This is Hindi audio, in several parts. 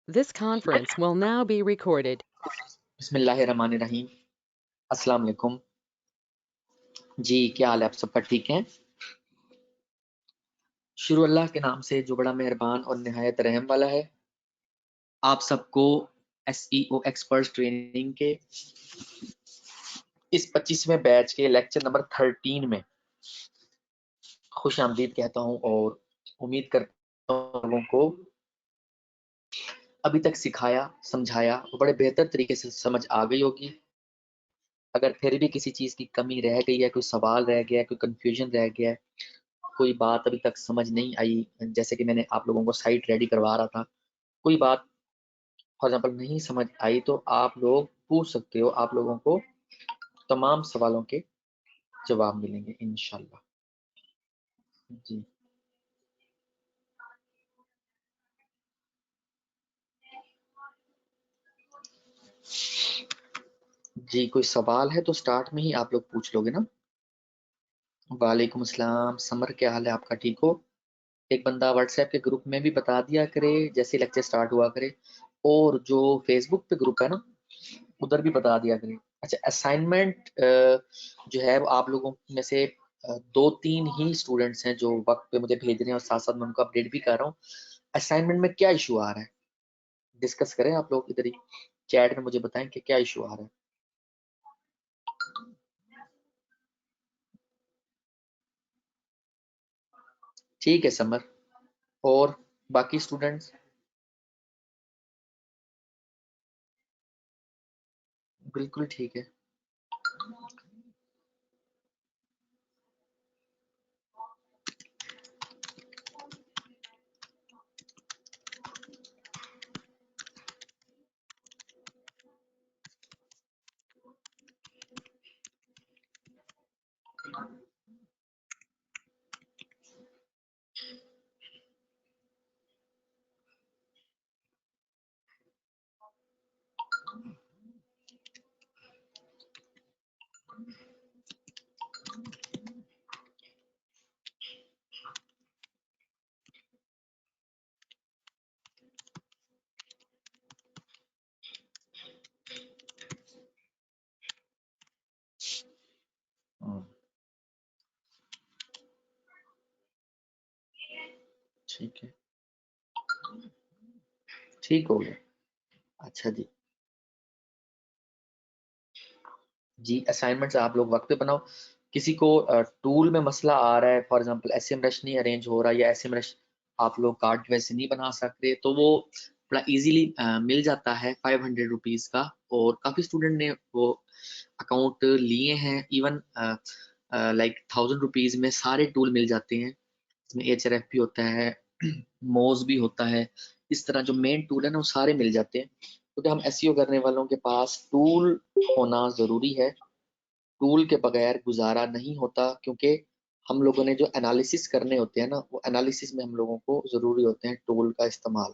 This conference will now be recorded. बिस्मिल्लाहिर्रहमानिर्रहीम। अस्सलाम वालेकुम जी, क्या हाल है आप सबका? ठीक है। शुरू अल्लाह के नाम से जो बड़ा मेहरबान और निहायत रहम वाला है। आप सबको SEO एक्सपर्ट ट्रेनिंग के इस 25वें बैच के लेक्चर नंबर 13 में खुश आमदीद कहता हूं और उम्मीद करता हूं लोगों को अभी तक सिखाया समझाया वो बड़े बेहतर तरीके से समझ आ गई होगी। अगर फिर भी किसी चीज़ की कमी रह गई है, कोई सवाल रह गया है, कोई कन्फ्यूजन रह गया है, कोई बात अभी तक समझ नहीं आई, जैसे कि मैंने आप लोगों को साइट रेडी करवा रहा था, कोई बात फॉर एग्जाम्पल नहीं समझ आई तो आप लोग पूछ सकते हो। आप लोगों को तमाम सवालों के जवाब मिलेंगे इंशाल्लाह जी। जी कोई सवाल है तो स्टार्ट में ही आप लोग पूछ लोगे ना। वालेकुम अस्सलाम समर, क्या हाल है आपका? ठीक हो? एक बंदा व्हाट्सएप के ग्रुप में भी बता दिया करे जैसे लेक्चर स्टार्ट हुआ करे, और जो फेसबुक पे ग्रुप है ना उधर भी बता दिया करें। अच्छा, असाइनमेंट जो है वो आप लोगों में से 2-3 ही स्टूडेंट्स हैं जो वक्त पे मुझे भेज रहे हैं और साथ साथ मैं उनको अपडेट भी कर रहा हूँ। असाइनमेंट में क्या इशू आ रहा है डिस्कस करें आप लोग इधर ही चैट में, मुझे बताएं कि क्या इशू आ रहा है। ठीक है समर, और बाकी स्टूडेंट्स? बिल्कुल ठीक है। ठीक है, ठीक हो गया। अच्छा जी, जी असाइनमेंट्स आप लोग वक्त पे बनाओ। किसी को टूल में मसला आ रहा है, फॉर एग्जांपल SEMrush नहीं अरेंज हो रहा या SEMrush आप लोग कार्ड वैसे नहीं बना सकते, तो वो बड़ा इजीली मिल जाता है 500 रुपीज़ का। और काफ़ी स्टूडेंट ने वो अकाउंट लिए हैं। इवन लाइक 1000 रुपीज़ में सारे टूल मिल जाते हैं। इसमें HRF भी होता है, मोज भी होता है। इस तरह जो मेन टूल है ना वो सारे मिल जाते हैं, क्योंकि हम SEO करने वालों के पास टूल होना ज़रूरी है। टूल के बगैर गुजारा नहीं होता, क्योंकि हम लोगों ने जो एनालिसिस करने होते हैं ना, वो एनालिसिस में हम लोगों को ज़रूरी होते हैं टूल का इस्तेमाल।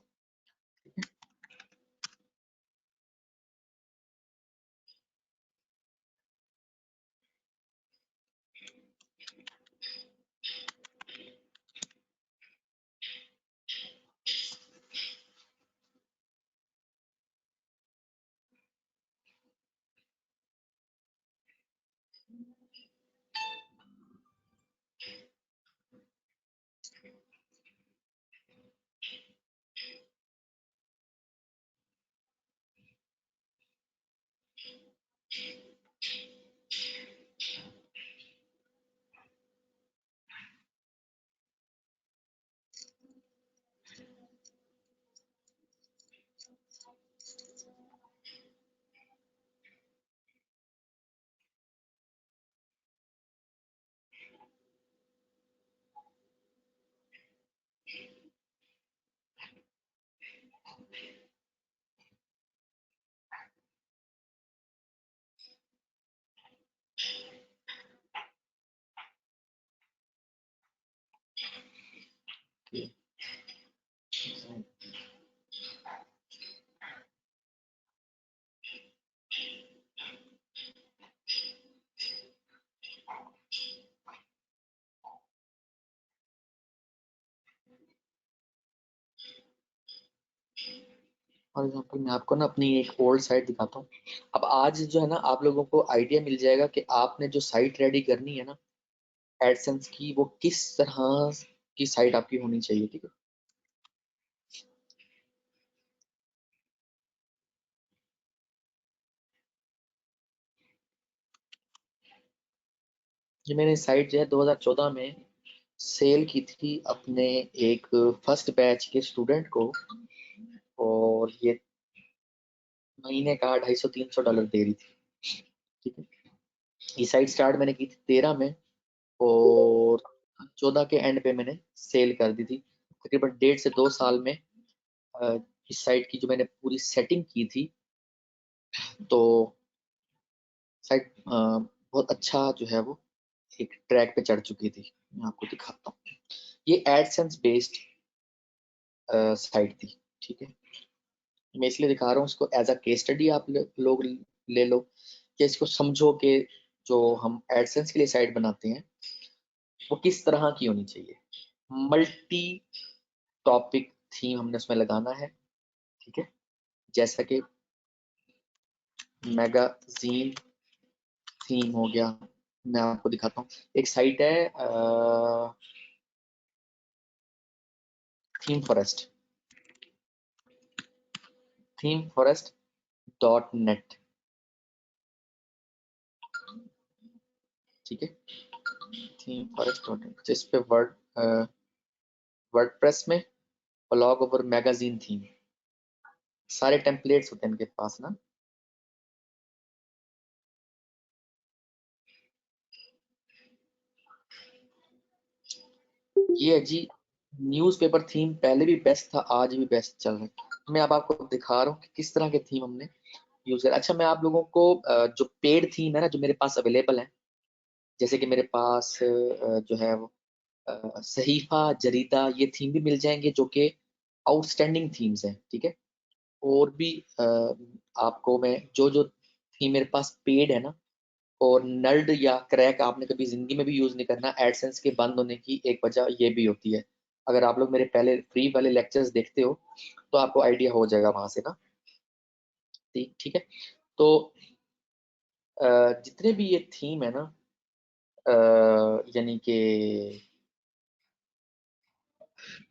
फॉर एग्जाम्पल मैं आपको ना अपनी एक ओल्ड साइट दिखाता हूँ। अब आज जो है ना आप लोगों को आइडिया मिल जाएगा कि आपने जो साइट रेडी करनी है ना एडसेंस की, वो किस तरह की साइट आपकी होनी चाहिए। ठीक है, ये मैंने साइट जो है 2014 में सेल की थी अपने एक फर्स्ट बैच के स्टूडेंट को, और ये महीने का $250-300 दे रही थी। ठीक है, ये साइट स्टार्ट मैंने की थी 13 में, और 14 के एंड पे मैंने सेल कर दी थी। तकरीबन 1.5 से 2 साल में अ, इस साइट की जो मैंने पूरी सेटिंग की थी, तो साइट बहुत अच्छा जो है वो एक ट्रैक पे चढ़ चुकी थी। मैं आपको दिखाता हूँ, ये एडसेंस बेस्ड साइट थी। ठीक है, मैं इसलिए दिखा रहा हूँ इसको एज अ केस स्टडी, आप लोग ले लो, कि इसको समझो कि जो हम एडसेंस के लिए साइट बनाते हैं वो किस तरह की होनी चाहिए। मल्टी टॉपिक थीम हमने उसमें लगाना है। ठीक है, जैसा कि मैगजीन थीम हो गया। मैं आपको दिखाता हूँ, एक साइट है theme forest, theme forest .net। ठीक है, थीम फॉरेस्ट .net, जिस पे वर्डप्रेस में ब्लॉग ओवर मैगजीन थीम, सारे टेम्पलेट्स होते हैं इनके पास ना। ये है जी, न्यूज़पेपर थीम पहले भी बेस्ट था, आज भी बेस्ट चल रहा है। मैं अब आपको दिखा रहा हूँ कि किस तरह के थीम हमने यूज कर। अच्छा, मैं आप लोगों को जो पेड थीम है ना जो मेरे पास अवेलेबल है, जैसे कि मेरे पास जो है वो सहीफा जरीदा, ये थीम भी मिल जाएंगे जो कि आउटस्टैंडिंग थीम्स हैं। ठीक है, और भी आपको मैं जो जो थीम मेरे पास पेड है ना, और नल्ड या क्रैक आपने कभी जिंदगी में भी यूज नहीं करना। एडसेंस के बंद होने की एक वजह ये भी होती है। अगर आप लोग मेरे पहले फ्री वाले लेक्चर्स देखते हो तो आपको आइडिया हो जाएगा वहां से ना। ठीक है, तो जितने भी ये थीम है ना, यानी कि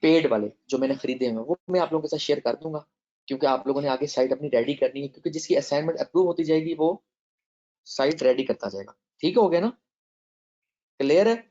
पेड वाले जो मैंने खरीदे हैं वो मैं आप लोगों के साथ शेयर कर दूंगा, क्योंकि आप लोगों ने आगे साइट अपनी रेडी करनी है, क्योंकि जिसकी असाइनमेंट अप्रूव होती जाएगी वो साइट रेडी करता जाएगा। ठीक हो गया ना, क्लियर है।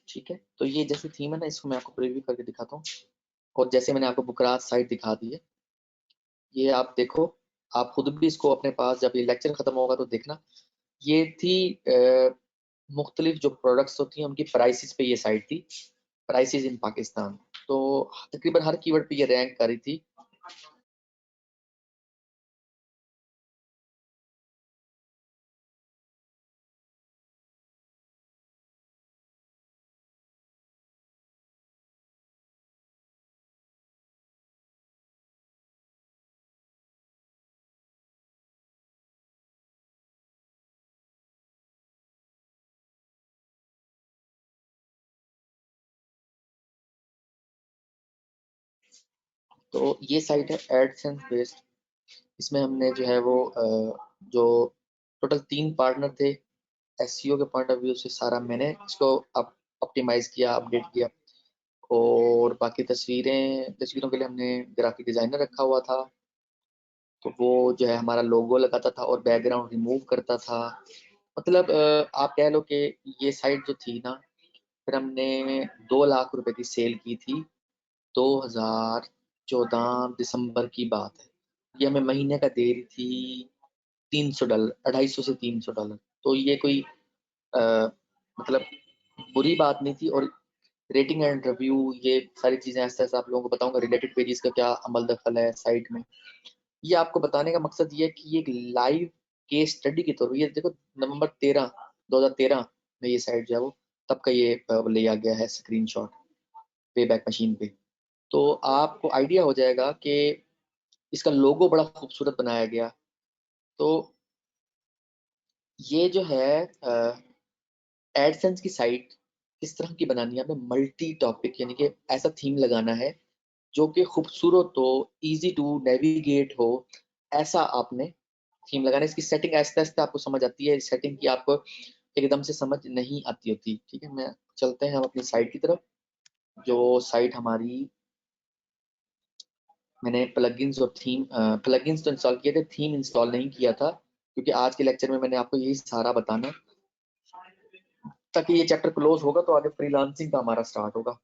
ठीक है, तो ये जैसी थीम है ना, इसको मैं आपको प्रीव्यू करके दिखाता हूँ। और जैसे मैंने आपको बुकराज साइट दिखा दी है, ये आप देखो, आप खुद भी इसको अपने पास जब ये लेक्चर खत्म होगा तो देखना। ये थी मुख्तलिफ जो प्रोडक्ट्स होती हैं उनकी प्राइसेस पे ये साइट थी, प्राइसेस इन पाकिस्तान। तो तकरीबन हर कीवर्ड पे ये रैंक करी थी। तो ये साइट है एडसेंस बेस्ड। इसमें हमने जो है वो जो टोटल 3 पार्टनर थे एसईओ के पॉइंट ऑफ व्यू से, सारा मैंने इसको अब ऑप्टिमाइज किया, अपडेट किया। और बाकी तस्वीरों के लिए हमने ग्राफिक डिजाइनर रखा हुआ था, तो वो जो है हमारा लोगो लगाता था और बैकग्राउंड रिमूव करता था। मतलब आप कह लो कि ये साइट जो थी ना, फिर हमने 2 लाख रुपए की सेल की थी। 2014 दिसंबर की बात है। ये हमें महीने का दे रही थी $300, 250 से $300। तो ये कोई अ, मतलब बुरी बात नहीं थी। और रेटिंग एंड रिव्यू, ये सारी चीजें ऐसे ऐसे आप लोगों को बताऊंगा। रिलेटेड पेजेस का क्या अमल दखल है साइट में, ये आपको बताने का मकसद ये है कि ये एक लाइव केस स्टडी के तौर पर, ये देखो नवंबर 13 2013 में ये साइट जो है वो तब का ये लिया गया है स्क्रीनशॉट पे बैक मशीन पे। तो आपको आइडिया हो जाएगा कि इसका लोगो बड़ा खूबसूरत बनाया गया। तो ये जो है एडसेंस की साइट किस तरह की बनानी है, हमें मल्टी टॉपिक यानी कि ऐसा थीम लगाना है जो कि खूबसूरत हो, इजी टू नेविगेट हो, ऐसा आपने थीम लगाना है। इसकी सेटिंग आहिस्ता आहिस्ता आपको समझ आती है, सेटिंग की आपको एकदम से समझ नहीं आती होती। ठीक है, मैं चलते हैं हम अपनी साइट की तरफ। जो साइट हमारी, मैंने प्लगइन्स और थीम, प्लगइन्स तो इंस्टॉल किए थे, थीम इंस्टॉल नहीं किया था, क्योंकि आज के लेक्चर में मैंने आपको यही सारा बताना, ताकि ये चैप्टर क्लोज होगा तो आगे फ्रीलांसिंग का हमारा स्टार्ट होगा।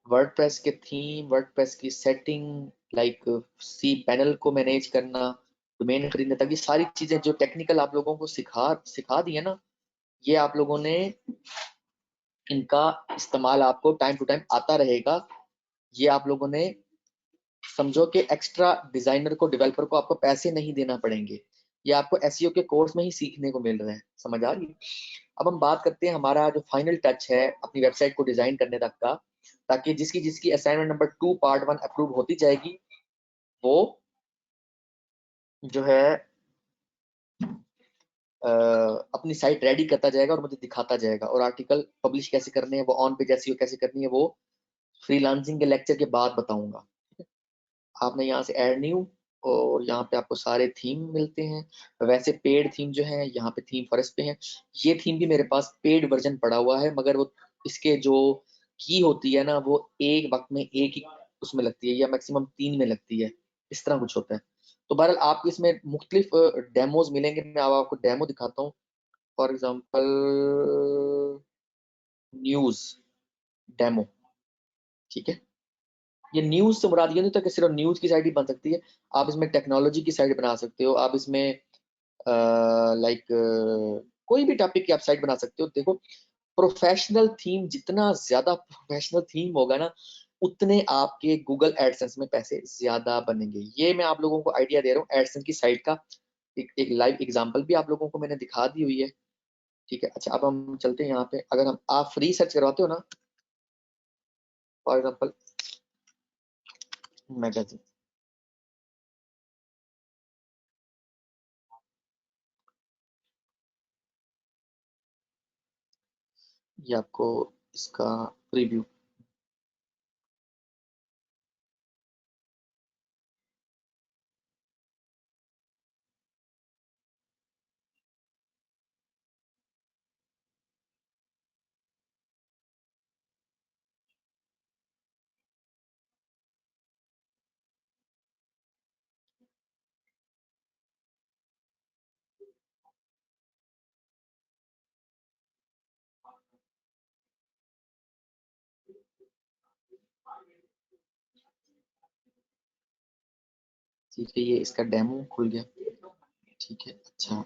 वर्डप्रेस के थीम, वर्डप्रेस की सेटिंग, लाइक सी पैनल को मैनेज करना, डोमेन खरीदने तक, ये सारी चीजें जो टेक्निकल आप लोगों को सिखा सिखा दी है ना, ये आप लोगों ने इनका इस्तेमाल आपको टाइम टू टाइम आता रहेगा। ये आप लोगों ने समझो कि एक्स्ट्रा डिजाइनर को, डेवलपर को आपको पैसे नहीं देना पड़ेंगे, ये आपको एसईओ के कोर्स में ही सीखने को मिल रहा है। समझ आ रही? अब हम बात करते हैं हमारा जो फाइनल टच है अपनी वेबसाइट को डिजाइन करने तक का, ताकि जिसकी जिसकी असाइनमेंट नंबर 2 पार्ट 1 अप्रूव होती जाएगी, वो जो है अपनी साइट रेडी करता जाएगा और मुझे दिखाता जाएगा। और आर्टिकल पब्लिश कैसे करने हैं, वो ऑन पेज एसईओ कैसे करनी है, वो फ्रीलांसिंग के लेक्चर के बाद बताऊंगा। आपने यहाँ से ऐड न्यू, और यहाँ पे आपको सारे थीम मिलते हैं। वैसे पेड थीम जो है यहाँ पे थीम फर्स्ट पे है। ये थीम भी मेरे पास पेड वर्जन पड़ा हुआ है, मगर वो इसके जो की होती है ना, वो एक वक्त में एक ही उसमें लगती है, या मैक्सिमम 3 में लगती है, इस तरह कुछ होता है। तो बहरहाल आपको इसमें मुख्तलिफ डेमोज मिलेंगे, मैं अब आपको डेमो दिखाता हूँ। For example news demo. ठीक है, ये न्यूज से मुराद ये नहीं था कि सिर्फ न्यूज की साइट ही बन सकती है, आप इसमें टेक्नोलॉजी की साइट बना सकते हो, आप इसमें लाइक कोई भी टॉपिक की आप साइट बना सकते हो। देखो, प्रोफेशनल थीम, जितना ज्यादा प्रोफेशनल थीम होगा ना, उतने आपके गूगल एडसेंस में पैसे ज्यादा बनेंगे। ये मैं आप लोगों को आइडिया दे रहा हूँ एडसेंस की साइट का, एक लाइव एग्जांपल भी आप लोगों को मैंने दिखा दी हुई है। ठीक है, अच्छा अब हम चलते हैं यहाँ पे। अगर हम आप फ्री सर्च करवाते हो ना, फॉर एग्जाम्पल मैगजीन, ये आपको इसका प्रीव्यू, ठीक है, ये इसका डेमो खुल गया। ठीक है, अच्छा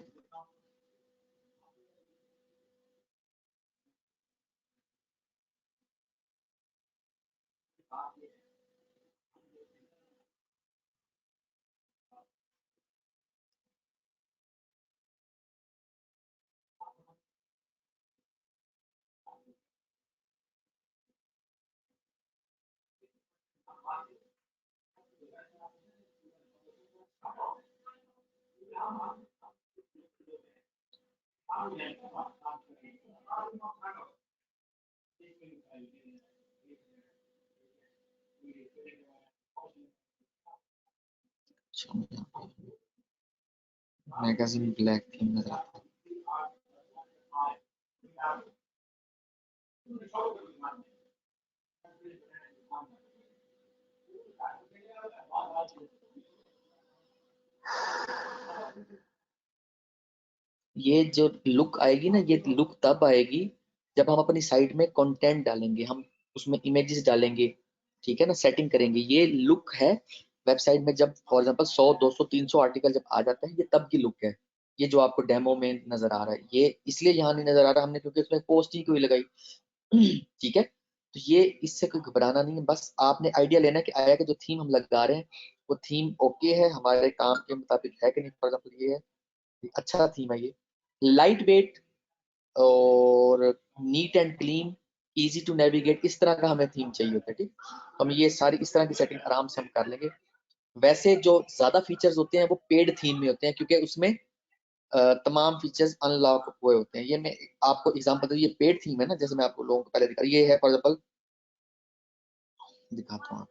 मैगजीन ब्लैक थीम नजर आता है। ये जो लुक आएगी ना, ये लुक तब आएगी जब हम अपनी साइट में कंटेंट डालेंगे, हम उसमें इमेजेस डालेंगे, ठीक है ना, सेटिंग करेंगे। ये लुक है वेबसाइट में जब फॉर एग्जांपल 100 200 300 आर्टिकल जब आ जाता है, ये तब की लुक है। ये जो आपको डेमो में नजर आ रहा है, ये इसलिए यहाँ नहीं नजर आ रहा हमने, क्योंकि उसमें पोस्ट ही कोई लगाई। ठीक है, तो ये इससे कोई घबराना नहीं है, बस आपने आइडिया लेना है कि आया कि जो थीम हम लगा रहे हैं वो थीम ओके है, हमारे काम के मुताबिक है कि नहीं। फॉर एग्जाम्पल ये है, अच्छा थीम है, ये लाइट वेट और neat and clean, easy to navigate, इस तरह का हमें थीम चाहिए होता है। ठीक, तो हम ये सारी इस तरह की सेटिंग आराम से हम कर लेंगे। वैसे जो ज्यादा फीचर्स होते हैं वो पेड थीम में होते हैं, क्योंकि उसमें तमाम फीचर्स अनलॉक हुए होते हैं। ये मैं आपको एग्जांपल दूं, ये पेड थीम है ना, जैसे मैं आपको लोगों को पहले दिखा, ये है फॉर एग्जांपल दिखाता हूँ,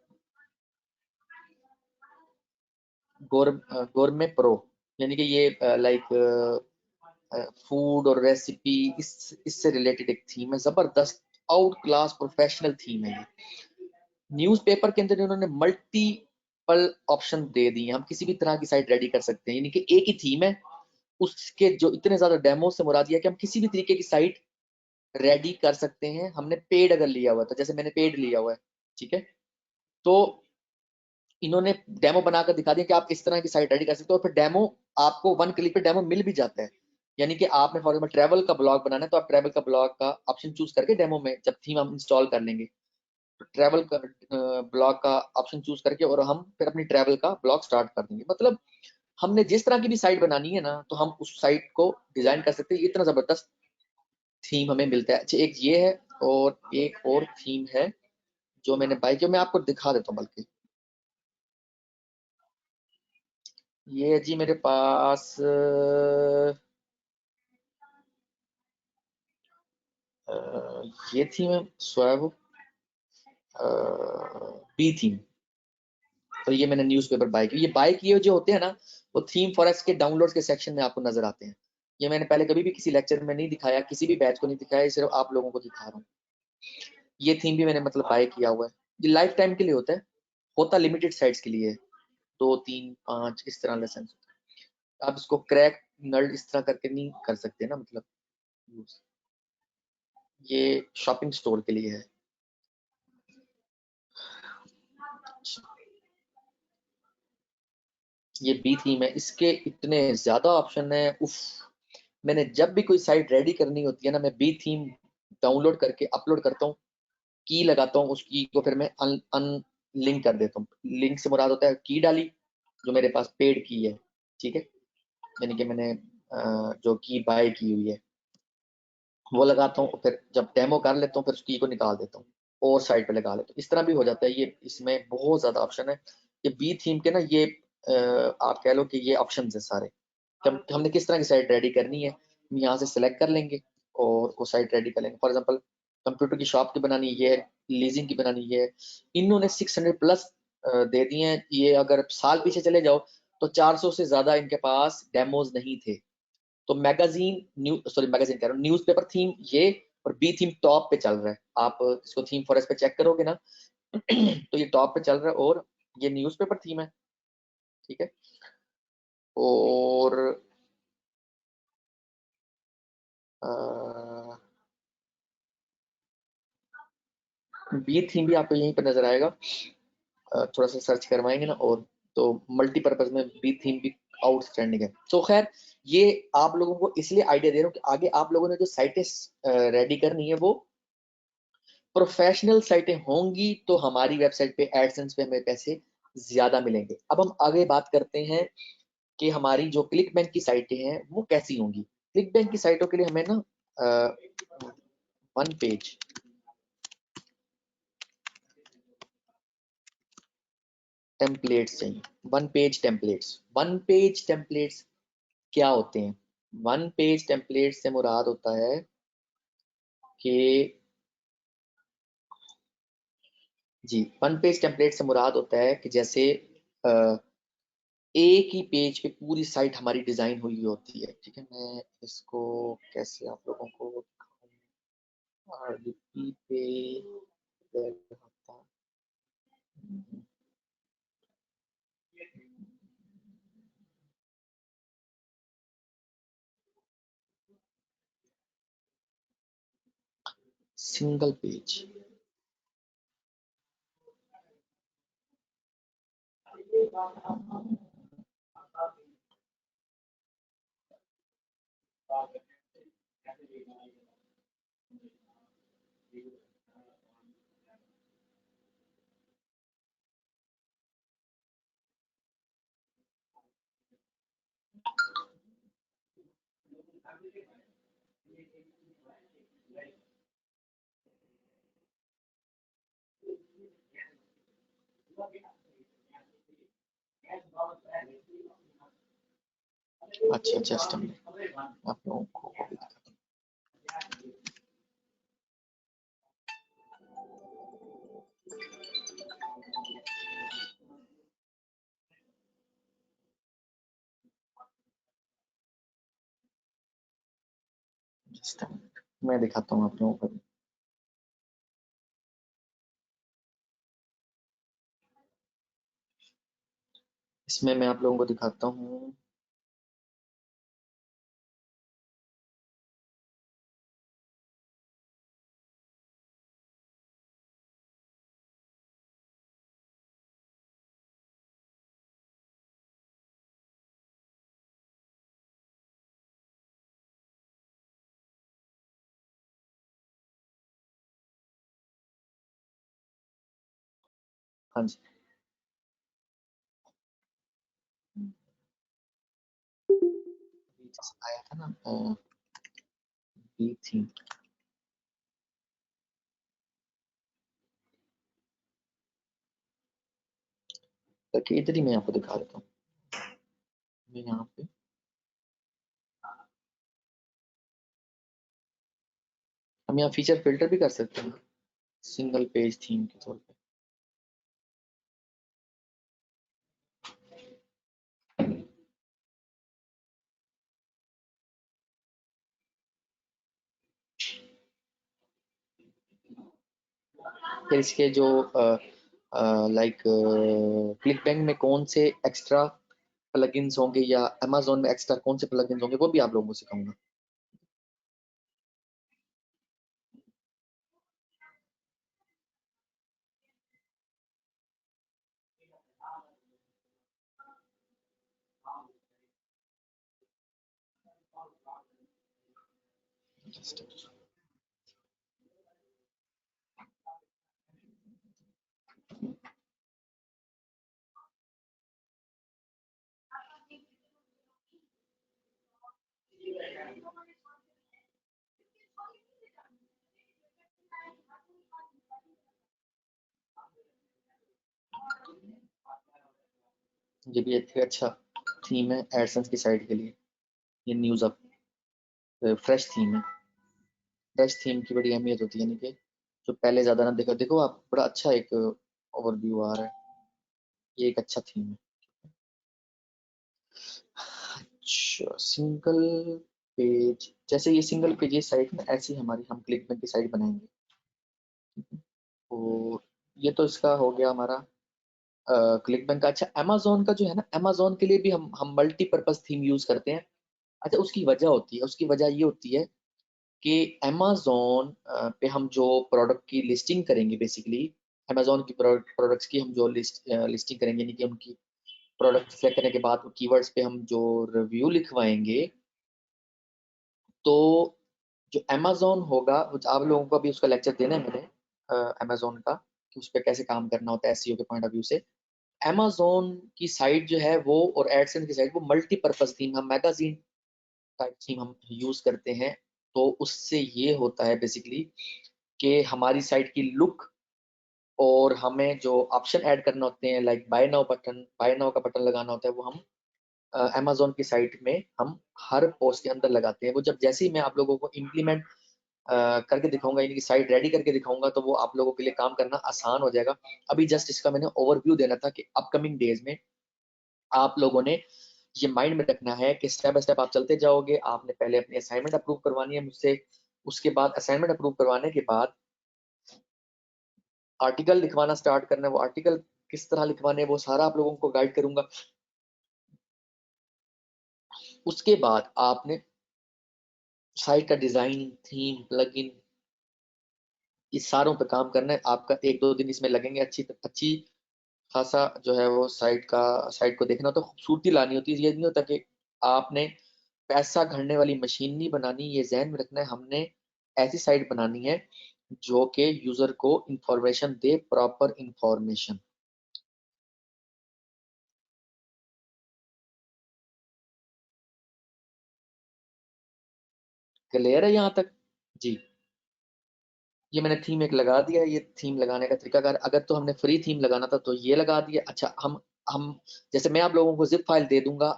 गोरमे प्रो, यानी कि ये लाइक फूड और रेसिपी, इस इससे रिलेटेड एक थीम है, जबरदस्त आउट क्लास प्रोफेशनल थीम है ये। न्यूज़पेपर के अंदर इन्होंने मल्टीपल ऑप्शन दे दिए, हम किसी भी तरह की साइट रेडी कर सकते हैं, यानी कि एक ही थीम है, उसके जो इतने ज्यादा डेमो से मुराद ये है कि हम किसी भी तरीके की साइट रेडी कर सकते हैं। हमने पेड अगर लिया हुआ है, तो जैसे मैंने पेड लिया हुआ है, ठीक है, तो इन्होंने डेमो बनाकर दिखा दिया कि आप इस तरह की साइट रेडी कर सकते हो, और फिर डेमो आपको वन क्लिक पे डेमो मिल भी जाता है। यानी कि आपने फॉर एग्जाम्पल ट्रैवल का ब्लॉग बनाना है, तो आप ट्रैवल का ब्लॉग का ऑप्शन चूज करके डेमो में जब थीम हम इंस्टॉल कर लेंगे, तो ट्रैवल का ब्लॉग का ऑप्शन चूज करके और हम फिर अपनी ट्रैवल का ब्लॉग स्टार्ट कर देंगे। मतलब हमने जिस तरह की भी साइट बनानी है ना, तो हम उस साइट को डिजाइन कर सकते हैं। इतना जबरदस्त थीम हमें मिलता है। अच्छा, एक ये है और एक और थीम है जो मैंने बाई किया, मैं आपको दिखा देता हूँ बल्कि। ये जी मेरे पास ये थीम है स्वैब बी थीम। तो ये मैंने न्यूज़पेपर बाय की। ये बाय किए जो होते हैं ना, वो थीम फॉरेस्ट के डाउनलोड के सेक्शन में आपको नजर आते हैं। ये मैंने पहले कभी भी किसी लेक्चर में नहीं दिखाया, किसी भी बैच को नहीं दिखाया, सिर्फ आप लोगों को दिखा रहा हूँ। ये थीम भी मैंने मतलब बाय किया हुआ है। ये लाइफ टाइम के लिए होता लिमिटेड साइट्स के लिए है, 2 3 5 इस तरह लेसन। आप इसको क्रैक नल्ड इस तरह करके नहीं कर सकते ना, मतलब ये शॉपिंग स्टोर के लिए है। ये बी थीम है, इसके इतने ज्यादा ऑप्शन है, उफ। मैंने जब भी कोई साइट रेडी करनी होती है ना, मैं बी थीम डाउनलोड करके अपलोड करता हूँ, की लगाता हूँ, उस की को फिर मैं अन लिंक कर देता हूँ। लिंक से मुराद होता है की डाली जो मेरे पास पेड की है, ठीक है, यानी कि मैंने जो की बाय की हुई है वो लगाता हूँ, फिर जब डेमो कर लेता हूँ फिर उस की को निकाल देता हूँ और साइट पे लगा लेता हूँ। इस तरह भी हो जाता है। ये इसमें बहुत ज्यादा ऑप्शन है। ये बी थीम के ना, ये आप कह लो कि ये ऑप्शन है सारे। हमने किस तरह की साइट रेडी करनी है, हम यहाँ से सिलेक्ट कर लेंगे और वो साइट रेडी कर लेंगे। फॉर एग्जांपल कंप्यूटर की शॉप की बनानी है, लीजिंग की बनानी है, इन्होंने 600 प्लस दे दिए हैं। ये अगर साल पीछे चले जाओ तो 400 से ज्यादा इनके पास डेमोज नहीं थे। तो मैगजीन कह रहा हूँ, न्यूज़पेपर थीम ये, और बी थीम टॉप पे चल रहा है। आप इसको थीम फॉरेस्ट पे चेक करोगे ना, तो ये टॉप पे चल रहा है, और ये न्यूज़पेपर थीम है, ठीक है। और बी थीम भी आपको यहीं पर नजर आएगा, थोड़ा सा सर्च करवाएंगे ना, और तो मल्टीपर्पज में बी थीम भी आउटस्टैंडिंग है। तो खैर, ये आप लोगों को इसलिए आइडिया दे रहा हूँ कि आगे आप लोगों ने जो साइटें रेडी करनी है वो प्रोफेशनल साइटें होंगी, तो हमारी वेबसाइट पे एडसेंस पे हमें पैसे ज्यादा मिलेंगे। अब हम आगे बात करते हैं कि हमारी जो क्लिक बैंक की साइटें हैं वो कैसी होंगी। क्लिक बैंक की साइटों के लिए हमें ना वन पेज टेम्पलेट्स चाहिए। वन पेज टेम्पलेट्स क्या होते हैं। वन पेज टेम्पलेट से मुराद होता है कि जी, वन पेज टेम्पलेट से मुराद होता है कि जैसे एक ही पेज पे पूरी साइट हमारी डिजाइन हुई होती है। ठीक है, मैं इसको कैसे आप लोगों को RDP पे दिखाता। सिंगल पेज, अच्छा जस्ट आप लोगों को वो भी दिखाता हूँ। Just a minute, मैं दिखाता हूँ आप लोगों को। इसमें मैं आप लोगों को दिखाता हूँ। हाँ जी, आया था ना बी थीम, करके इधर ही मैं आपको दिखा देता हूँ। मैं यहाँ पे हम यहाँ फीचर फिल्टर भी कर सकते हैं सिंगल पेज थीम के तौर पे। फिर इसके जो लाइक क्लिक बैंक में कौन से एक्स्ट्रा प्लगइन्स होंगे या अमेज़न में एक्स्ट्रा कौन से प्लगइन्स होंगे वो भी आप लोगों को सिखाऊंगा। ये भी एक अच्छा थीम है एडसेंस की साइट के लिए। ये न्यूज़ अप फ्रेश थीम है। फ्रेश थीम की बड़ी अहमियत होती है, यानी कि जो पहले ज़्यादा ना देखो देखो आप, बड़ा अच्छा एक ओवरव्यू आ रहा है। ये एक अच्छा थीम है। अच्छा, सिंगल पेज, जैसे ये सिंगल पेज ये साइट ना, ऐसी हमारी हम क्लिक बैंक की साइट बनाएंगे। और ये तो इसका हो गया हमारा क्लिक बैंक का। अच्छा, अमेज़न का जो है ना, अमेज़न के लिए भी हम मल्टीपर्पज थीम यूज करते हैं। अच्छा, उसकी वजह होती है, उसकी वजह ये होती है कि अमेज़न पे हम जो प्रोडक्ट की लिस्टिंग करेंगे, बेसिकली अमेज़न की प्रोडक्ट्स की हम जो लिस्टिंग करेंगे, यानी कि उनकी प्रोडक्ट सेलेक्ट करने के बाद कीवर्ड्स पे हम जो रिव्यू लिखवाएंगे, तो जो अमेज़न होगा, आप लोगों को अभी उसका लेक्चर देना है मैंने अमेज़न का, कि उस पे कैसे काम करना होता है एसईओ के पॉइंट ऑफ व्यू से। अमेज़न की साइट जो है वो, और एडसेंस की साइट वो मल्टीपर्पज थीम, हम मैगजीन टाइप थीम हम यूज करते हैं। तो उससे ये होता है बेसिकली कि हमारी साइट की लुक, और हमें जो ऑप्शन ऐड करना होते हैं, like buy now button, buy now का बटन लगाना होता है, वो हम अमेजोन की साइट में हम हर पोस्ट के अंदर लगाते हैं। वो जब जैसे ही मैं आप लोगों को इम्प्लीमेंट करके दिखाऊंगा, यानी कि साइट रेडी करके दिखाऊंगा, तो वो आप लोगों के लिए काम करना आसान हो जाएगा। अभी जस्ट इसका मैंने ओवरव्यू देना था कि अपकमिंग डेज में आप लोगों ने ये माइंड में रखना है कि स्टेप बाय स्टेप आप चलते जाओगे। आपने पहले अपनी असाइनमेंट अप्रूव करवानी है मुझसे, उसके बाद असाइनमेंट अप्रूव करवाने के बाद आर्टिकल लिखवाना स्टार्ट करना है। वो आर्टिकल किस तरह लिखवाने हैं वो सारा आप लोगों को गाइड करूंगा। उसके बाद आपने साइट का डिजाइन, थीम, प्लगइन, इस सारों पे काम करना है। आपका 1-2 दिन इसमें लगेंगे। अच्छी खासा जो है वो साइट को देखना होता है, खूबसूरती लानी होती है। ये नहीं होता कि आपने पैसा घड़ने वाली मशीन नहीं बनानी। ये ज़हन में रखना है, हमने ऐसी साइट बनानी है जो कि यूजर को इंफॉर्मेशन दे, प्रॉपर इंफॉर्मेशन। क्लियर है यहाँ तक? जी, ये मैंने थीम एक लगा दिया। ये थीम लगाने का तरीका, अगर तो हमने फ्री थीम लगाना था तो ये लगा दिया। अच्छा, हम जैसे मैं आप लोगों को जिप फाइल दे दूंगा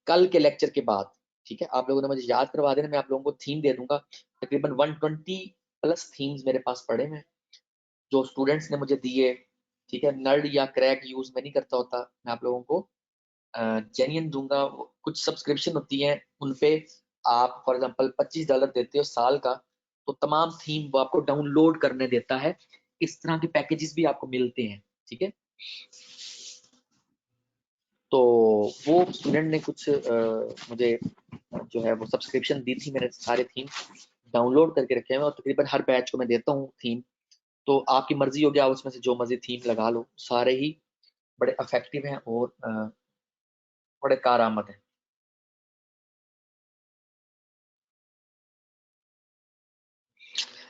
कल के लेक्चर के बाद, ठीक है? आप लोगों ने मुझे याद करवा देना, मैं आप लोगों को थीम दे दूंगा। तकरीबन 120 प्लस थीम्स मेरे पास पड़े हैं जो स्टूडेंट्स ने मुझे दिए, ठीक है? नर्ड या क्रैक यूज मैं नहीं करता होता, मैं आप लोगों को जेन्युइन दूंगा। कुछ सब्सक्रिप्शन होती है, उन पे आप फॉर एग्जांपल $25 देते हो साल का, तो तमाम थीम वो आपको डाउनलोड करने देता है। इस तरह के पैकेजेस भी आपको मिलते हैं, ठीक है? तो वो स्टूडेंट ने कुछ मुझे जो है वो सब्सक्रिप्शन दी थी, मैंने सारे थीम डाउनलोड करके रखे हैं और तकरीबन हर बैच को मैं देता हूँ थीम। तो आपकी मर्जी होगी, आप उसमें से जो मर्जी थीम लगा लो। सारे ही बड़े इफेक्टिव हैं और बड़े कारआमद हैं।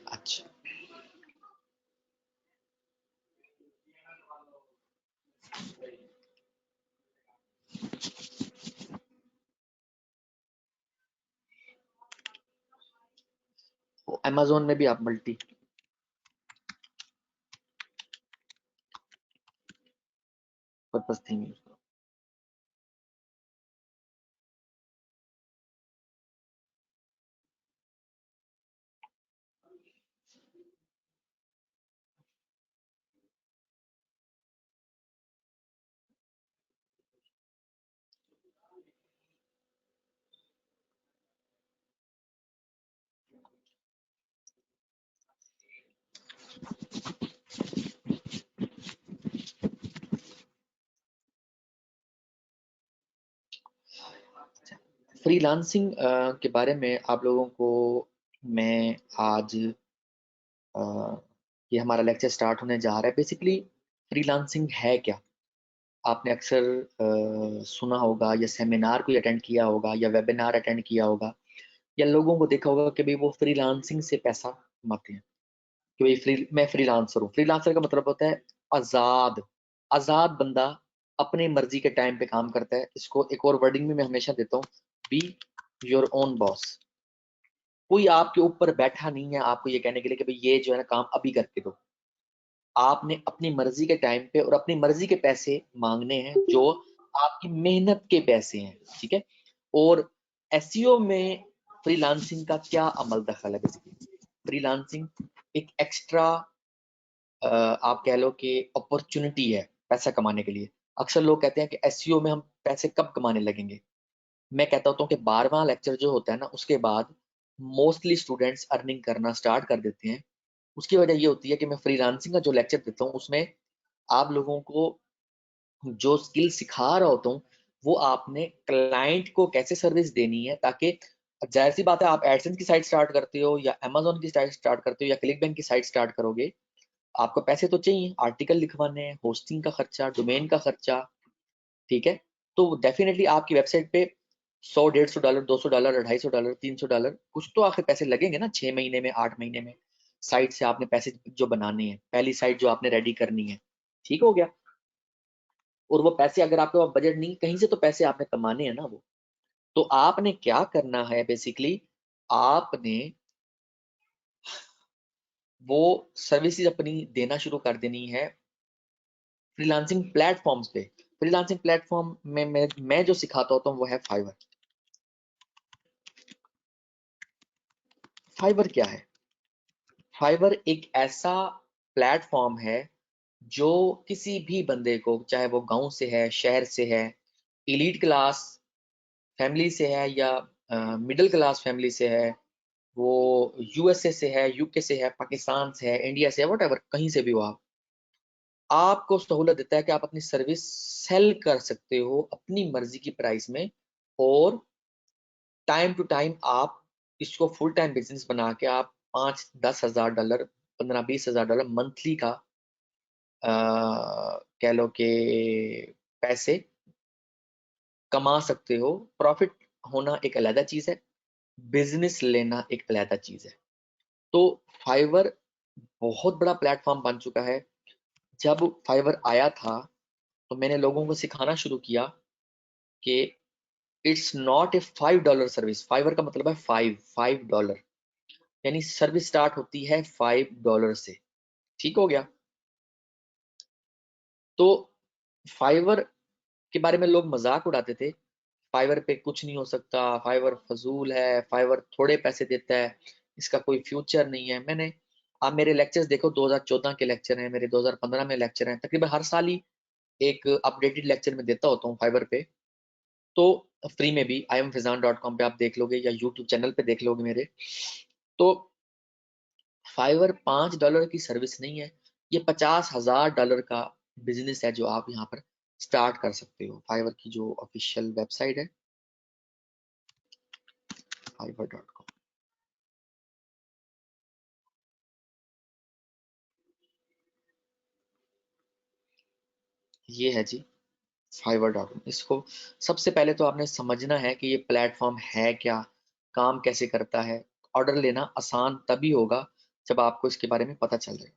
अच्छा, तो अमेजोन में भी आप मल्टी पर्पस थीम यूज करो। फ्रीलांसिंग के बारे में आप लोगों को मैं आज अ, ये हमारा लेक्चर स्टार्ट होने जा रहा है। बेसिकली फ्रीलांसिंग है क्या? आपने अक्सर सुना होगा या सेमिनार कोई अटेंड किया होगा या वेबिनार अटेंड किया होगा या लोगों को देखा होगा कि भाई वो फ्रीलांसिंग से पैसा कमाते हैं कि भाई मैं फ्रीलांसर हूँ। फ्रीलांसर का मतलब होता है आज़ाद। आज़ाद बंदा अपनी मर्जी के टाइम पे काम करता है। इसको एक और वर्डिंग भी मैं हमेशा देता हूँ, बी योर ओन बॉस। कोई आपके ऊपर बैठा नहीं है आपको ये कहने के लिए कि भाई ये जो है ना काम अभी करके दो। आपने अपनी मर्जी के टाइम पे और अपनी मर्जी के पैसे मांगने हैं जो आपकी मेहनत के पैसे हैं, ठीक है? और एसईओ में फ्रीलांसिंग का क्या अमल दखल है? बेसिकली फ्रीलांसिंग एक एक्स्ट्रा आप कह लो कि अपॉर्चुनिटी है पैसा कमाने के लिए। अक्सर लोग कहते हैं कि एसईओ में हम पैसे कब कमाने लगेंगे। मैं कहता हूँ कि 12वां लेक्चर जो होता है ना उसके बाद मोस्टली स्टूडेंट्स अर्निंग करना स्टार्ट कर देते हैं। उसकी वजह ये होती है कि मैं फ्रीलांसिंग का जो लेक्चर देता हूँ उसमें आप लोगों को जो स्किल सिखा रहा होता हूँ वो आपने क्लाइंट को कैसे सर्विस देनी है, ताकि जाहिर सी बात है आप एडसेंस की साइट स्टार्ट करते हो या अमेजोन की साइट स्टार्ट करते हो या क्लिक बैंक की साइट स्टार्ट करोगे, आपको पैसे तो चाहिए, आर्टिकल लिखवाने हैं, होस्टिंग का खर्चा, डोमेन का खर्चा, ठीक है? तो डेफिनेटली आपकी वेबसाइट पे 100, $150, $200, $250, $300 कुछ तो आखिर पैसे लगेंगे ना। 6 महीने में, 8 महीने में साइट से आपने पैसे जो बनाने हैं, पहली साइट जो आपने रेडी करनी है, ठीक हो गया? और वो पैसे अगर आपके पास बजट नहीं, कहीं से तो पैसे आपने कमाने हैं ना वो। तो आपने क्या करना है बेसिकली, आपने वो सर्विसेज अपनी देना शुरू कर देनी है फ्रीलांसिंग प्लेटफॉर्म्स पे। फ्रीलांसिंग प्लेटफॉर्म में मैं जो सिखाता होता हूँ वो है फाइवर। फाइवर क्या है? फाइवर एक ऐसा प्लेटफॉर्म है जो किसी भी बंदे को, चाहे वो गांव से है, शहर से है, एलीट क्लास फैमिली से है या मिडिल क्लास फैमिली से है, वो यूएसए से है, यूके से है, पाकिस्तान से है, इंडिया से है, वट कहीं से भी हो आप, आपको सहूलत देता है कि आप अपनी सर्विस सेल कर सकते हो अपनी मर्जी की प्राइस में, और टाइम टू टाइम आप इसको फुल टाइम बिजनेस बना के आप 5-10 हज़ार डॉलर, 15-20 हज़ार डॉलर मंथली का कह लो कि पैसे कमा सकते हो। प्रॉफिट होना एक अलग चीज है, बिजनेस लेना एक अलग चीज है। तो फाइवर बहुत बड़ा प्लेटफॉर्म बन चुका है। जब फाइवर आया था तो मैंने लोगों को सिखाना शुरू किया कि it's not a $5 service. Fiverr का मतलब है $5 यानी सर्विस स्टार्ट होती है $5 से। ठीक हो गया? तो फाइवर के बारे में लोग मजाक उड़ाते थे, फाइवर पे कुछ नहीं हो सकता, फाइवर फजूल है, फाइवर थोड़े पैसे देता है, इसका कोई फ्यूचर नहीं है। मैंने, आप मेरे लेक्चर्स देखो, 2014 के लेक्चर हैं मेरे, 2015 में लेक्चर हैं, तकरीबन हर साल ही एक अपडेटेड लेक्चर में देता होता हूँ फाइवर पे। तो फ्री में भी imfizan.com पे आप देख लोगे या यूट्यूब चैनल पे देख लोगे मेरे। तो फाइवर $5 की सर्विस नहीं है, ये $50,000 का बिजनेस है जो आप यहाँ पर स्टार्ट कर सकते हो। फाइवर की जो ऑफिशियल वेबसाइट है fiverr.com। ये है जी fiverr.com। इसको सबसे पहले तो आपने समझना है कि ये प्लेटफॉर्म है क्या, काम कैसे करता है। ऑर्डर लेना आसान तभी होगा जब आपको इसके बारे में पता चल जाए।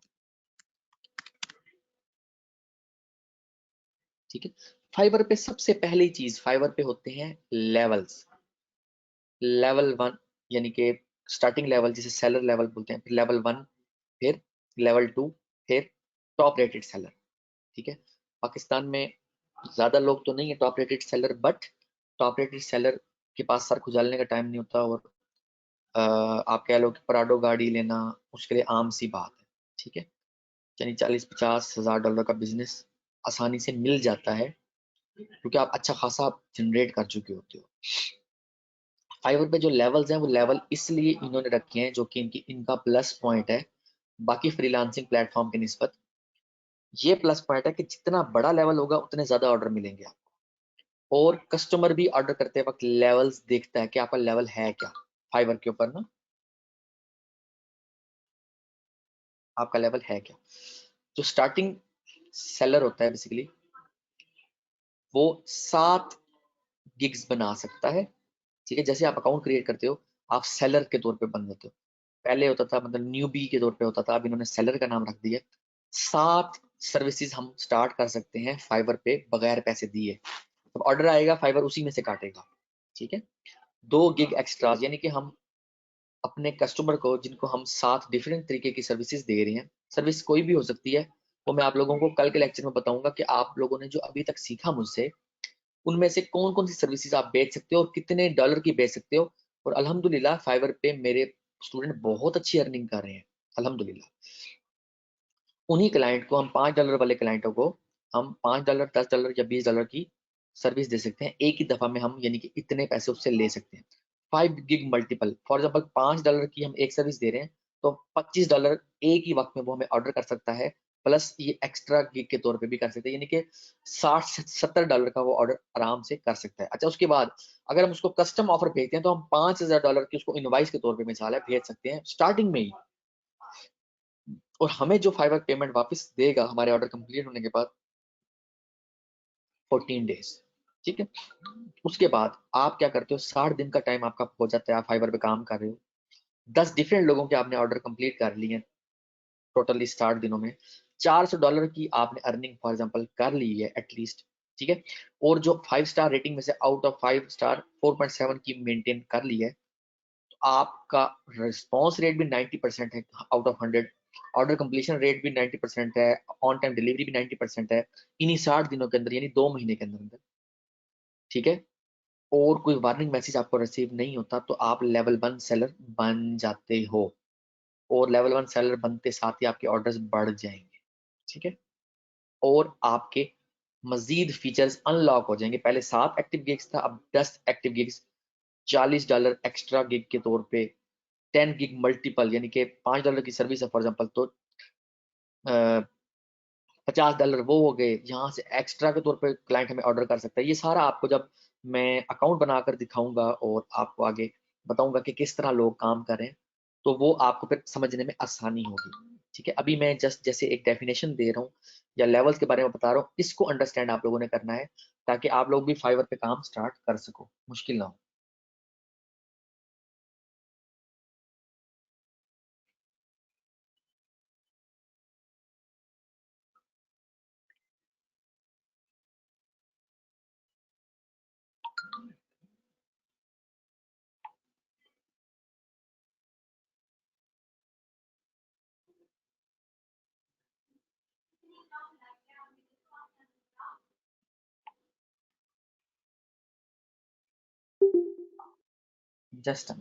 ठीक है? फाइवर पे सबसे पहली चीज, फाइवर पे होते हैं लेवल्स। लेवल 1 यानी कि स्टार्टिंग लेवल जिसे सेलर लेवल बोलते हैं, फिर लेवल 1, फिर लेवल 2, फिर टॉप रेटेड सेलर। ठीक है? पाकिस्तान में ज्यादा लोग तो नहीं है top rated seller, but top rated seller के पास सर खुजालने का टाइम नहीं होता, और आप कह लो कि पराडो गाड़ी लेना उसके लिए आम सी बात है। ठीक है? यानी 40-50 हज़ार डॉलर का बिजनेस आसानी से मिल जाता है क्योंकि आप अच्छा खासा जनरेट कर चुके होते हो। फाइवर पे जो लेवल्स हैं वो लेवल इसलिए इन्होंने रखे हैं, जो कि इनका प्लस पॉइंट है बाकी फ्रीलांसिंग प्लेटफॉर्म की निस्बत। ये प्लस पॉइंट है कि जितना बड़ा लेवल होगा उतने ज्यादा ऑर्डर मिलेंगे आपको, और कस्टमर भी ऑर्डर करते वक्त लेवल्स देखता है कि आपका लेवल है क्या। फाइवर के ऊपर ना आपका लेवल है क्या। जो स्टार्टिंग सेलर होता है बेसिकली वो 7 गिग्स बना सकता है। ठीक है? जैसे आप अकाउंट क्रिएट करते हो आप सेलर के तौर पे बन जाते हो। पहले होता था मतलब न्यूबी के तौर पे होता था, अब इन्होंने सेलर का नाम रख दिया। 7 सर्विसेज हम स्टार्ट कर सकते हैं फाइवर पे बगैर पैसे दिए। जब ऑर्डर आएगा फाइवर उसी में से काटेगा। ठीक है? 2 गिग एक्स्ट्रा यानी कि हम अपने कस्टमर को, जिनको हम 7 डिफरेंट तरीके की सर्विसेज दे रहे हैं, सर्विस कोई भी हो सकती है, वो मैं आप लोगों को कल के लेक्चर में बताऊंगा कि आप लोगों ने जो अभी तक सीखा मुझसे उनमें से कौन कौन सी सर्विसेज आप बेच सकते हो और कितने डॉलर की बेच सकते हो। और अल्हम्दुलिल्लाह फाइवर पे मेरे स्टूडेंट बहुत अच्छी अर्निंग कर रहे हैं अल्हम्दुलिल्लाह। उन्हीं क्लाइंट को हम $5 वाले क्लाइंटों को हम $5, $10 या $20 की सर्विस दे सकते हैं एक ही दफा में हम, यानी कि इतने पैसे उससे ले सकते हैं। 5 गिग मल्टीपल, फॉर एग्जाम्पल $5 की हम एक सर्विस दे रहे हैं तो $25 एक ही वक्त में वो हमें ऑर्डर कर सकता है, प्लस ये एक्स्ट्रा गिग के तौर पे भी कर सकते हैं, यानी कि $60-70 का वो ऑर्डर आराम से कर सकता है। अच्छा, उसके बाद अगर हम उसको कस्टम ऑफर भेजते हैं तो हम $5000 की उसको इनवाइस के तौर पे मिसाल है भेज सकते हैं स्टार्टिंग में ही, और हमें जो फाइवर पेमेंट वापस देगा हमारे ऑर्डर कंप्लीट होने के बाद 14 डेज। ठीक है? उसके बाद आप क्या करते हो, 60 दिन का टाइम आपका हो जाता है, आप फाइवर पे काम कर रहे हो, 10 डिफरेंट लोगों के आपने ऑर्डर कंप्लीट कर लिए टोटली 60 दिनों में, $400 की आपने अर्निंग फॉर एग्जांपल कर ली है एटलीस्ट। ठीक है? और जो 5 स्टार रेटिंग में से आउट ऑफ 5 स्टार 4.7 की मेंटेन कर ली है, तो आपका रिस्पॉन्स रेट भी 90% है out of 100, order completion rate भी 90% है, ऑन टाइम डिलीवरी भी 90% है इन्हीं 60 दिनों के अंदर, यानी 2 महीने के अंदर अंदर। ठीक है, और कोई वार्निंग मैसेज आपको रिसीव नहीं होता तो आप लेवल 1 सेलर बन जाते हो, और लेवल 1 सेलर बनते साथ ही आपके ऑर्डर्स बढ़ जाएंगे। ठीक है, और आपके मजीद फीचर्स अनलॉक हो जाएंगे। पहले 7 एक्टिव गिग्स था, अब 10 एक्टिव गिग्स, $40 एक्स्ट्रा गिग के तौर पे, 10 गिग मल्टीपल, यानी कि $5 की सर्विस है फॉर एग्जाम्पल, तो $50 वो हो गए, यहाँ से एक्स्ट्रा के तौर पे क्लाइंट हमें ऑर्डर कर सकता है। ये सारा आपको जब मैं अकाउंट बनाकर दिखाऊंगा और आपको आगे बताऊंगा कि किस तरह लोग काम करें, तो वो आपको फिर समझने में आसानी होगी। ठीक है, अभी मैं जस्ट जैसे एक डेफिनेशन दे रहा हूँ या लेवल्स के बारे में बता रहा हूँ, इसको अंडरस्टैंड आप लोगों ने करना है ताकि आप लोग भी फाइवर पे काम स्टार्ट कर सको, मुश्किल ना हो। जस्ट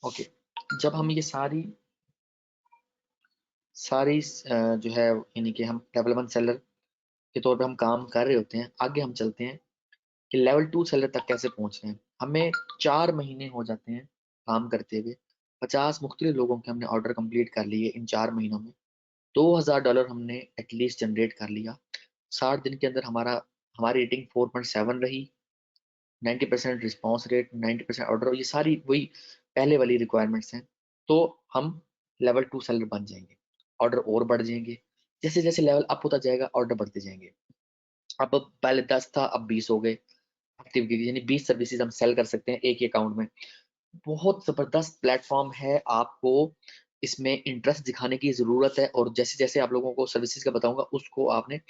ओके, जब हम ये सारी सारी जो है, यानी कि हम लेवल 1 सेलर के तौर पे हम काम कर रहे होते हैं, आगे हम चलते हैं कि लेवल 2 सेलर तक कैसे पहुंच रहे हैं। हमें 4 महीने हो जाते हैं काम करते हुए, 50 मुख्तलिफ लोगों के हमने ऑर्डर कंप्लीट कर लिए इन 4 महीनों में, $2000 हमने एटलीस्ट जनरेट कर लिया। 60 दिन के अंदर हमारी रेटिंग 4.7 रही, 90% रिस्पॉन्स रेट, 90% ऑर्डर, ये सारी वही पहले वाली रिक्वायरमेंट्स हैं। तो हम लेवल 2 सेलर बन जाएंगे, ऑर्डर और बढ़ जाएंगे, जैसे जैसे लेवल अप होता जाएगा ऑर्डर बढ़ते जाएंगे। अब पहले 10 था, अब 20 हो गए एक्टिव गिग, यानी 20 सर्विसेज हम सेल कर सकते हैं एक ही अकाउंट में। बहुत जबरदस्त प्लेटफॉर्म है, आपको इसमें इंटरेस्ट दिखाने की जरूरत है, और जैसे जैसे आप लोगों को सर्विसेज का बताऊंगा उसको आपने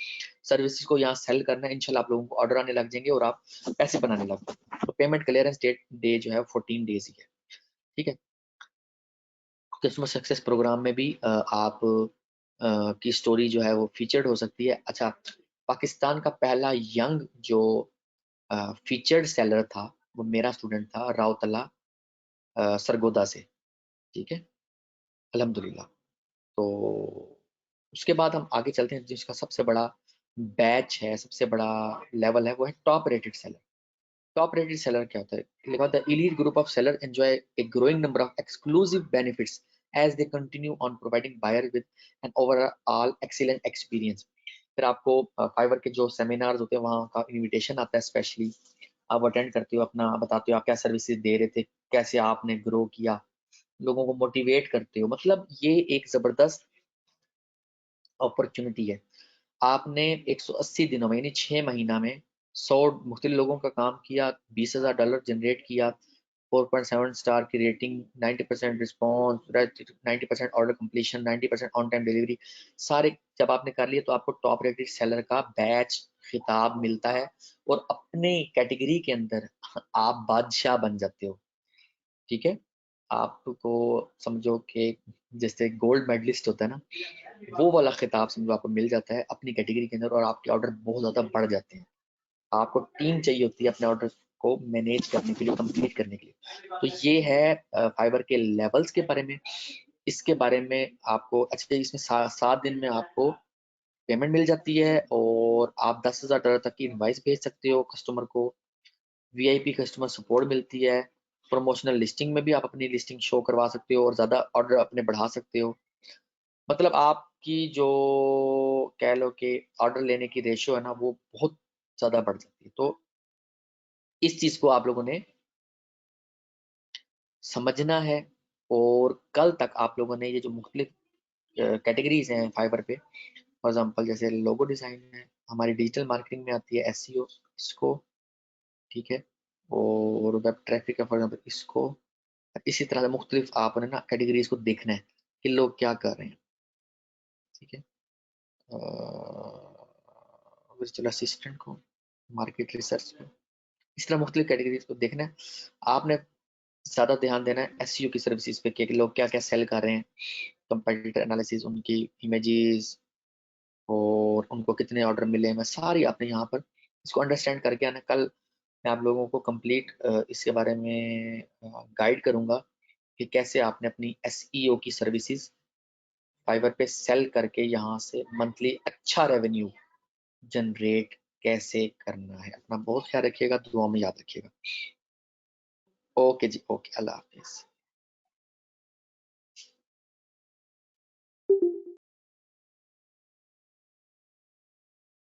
सर्विसेज को यहाँ सेल करना है, इंशाल्लाह आप लोगों को ऑर्डर आने लग जाएंगे और आप पैसे बनाने लग जाएंगे। तो पेमेंट क्लियरेंस डेट डे जो है 14 डेज ही है। ठीक है, कस्टमर सक्सेस प्रोग्राम में भी आप की स्टोरी जो है वो फीचर्ड हो सकती है। अच्छा, पाकिस्तान का पहला यंग जो फीचर्ड सेलर था वो मेरा स्टूडेंट था, राउतला सरगोदा से। ठीक है, अल्हम्दुलिल्लाह। तो उसके बाद हम आगे चलते हैं, जिसका सबसे बड़ा बैच है, सबसे बड़ा लेवल है, वो है top rated seller. Top rated seller क्या होता है? लिखा होता है elite group of seller enjoy a growing number of exclusive benefits as they continue on providing buyer with an overall excellent experience। फिर आपको फाइवर के जो सेमिनार्स होते हैं वहाँ का इनविटेशन आता है, स्पेशली आप अटेंड करते हो, अपना बताते हो आप क्या सर्विसेज दे रहे थे, कैसे आपने ग्रो किया, लोगों को मोटिवेट करते हो। मतलब ये एक जबरदस्त अपॉर्चुनिटी है। आपने 180 दिनों में, यानी 6 महीना में 100 मुख्तलिफ लोगों का काम किया, $20,000 जनरेट किया, 4.7 स्टार की rating, 90% response, 90% order completion, 90% on time delivery, सारे जब आपने कर लिए तो आपको टॉप रेटेड सेलर का बैच खिताब मिलता है, और अपने कैटेगरी के अंदर आप बादशाह बन जाते हो। ठीक है, आपको समझो कि जैसे गोल्ड मेडलिस्ट होता है ना, वो वाला खिताब समझो आपको मिल जाता है अपनी कैटेगरी के अंदर, और आपके ऑर्डर बहुत ज़्यादा बढ़ जाते हैं। आपको टीम चाहिए होती है अपने ऑर्डर को मैनेज करने के लिए, कंप्लीट करने के लिए। तो ये है फाइवर के लेवल्स के बारे में। इसके बारे में आपको, अच्छा इसमें 7 दिन में आपको पेमेंट मिल जाती है, और आप $10,000 तक की इनवाइस भेज सकते हो कस्टमर को, वीआईपी कस्टमर सपोर्ट मिलती है, प्रमोशनल लिस्टिंग में भी आप अपनी लिस्टिंग शो करवा सकते हो और ज़्यादा ऑर्डर अपने बढ़ा सकते हो। मतलब आपकी जो कह लो कि ऑर्डर लेने की रेशियो है ना, वो बहुत ज़्यादा बढ़ जाती है। तो इस चीज़ को आप लोगों ने समझना है, और कल तक आप लोगों ने ये जो मुख्तलिफ कैटेगरीज हैं फाइवर पे, फॉर एग्जांपल जैसे लोगो डिजाइन है, हमारी डिजिटल मार्केटिंग में आती है एसईओ, इसको, ठीक है, और वेब ट्रैफिक है फॉर एग्जांपल इसको। इसी तरह से मुख्तलिफ आपने ना कैटेगरीज को देखना है कि लोग क्या कर रहे हैं, ठीक है। वर्चुअल असिस्टेंट को, मार्केट रिसर्च को, इस तरह मुख्तलिफ कैटेगरीज को देखना है। आपने ज़्यादा ध्यान देना है एसईओ की सर्विसेज पे कि लोग क्या क्या सेल कर रहे हैं, कंपेटिटर एनालिसिस, उनकी इमेजेस और उनको कितने ऑर्डर मिले हैं, मैं सारी आपने यहाँ पर इसको अंडरस्टैंड करके आना। कल मैं आप लोगों को कंप्लीट इसके बारे में गाइड करूंगा कि कैसे आपने अपनी एसईओ की सर्विसेज फाइवर पे सेल करके यहाँ से मंथली अच्छा रेवेन्यू जनरेट कैसे करना है। अपना बहुत ख्याल रखिएगा, दुआ में याद रखिएगा। ओके जी, ओके, अल्लाह हाफिज।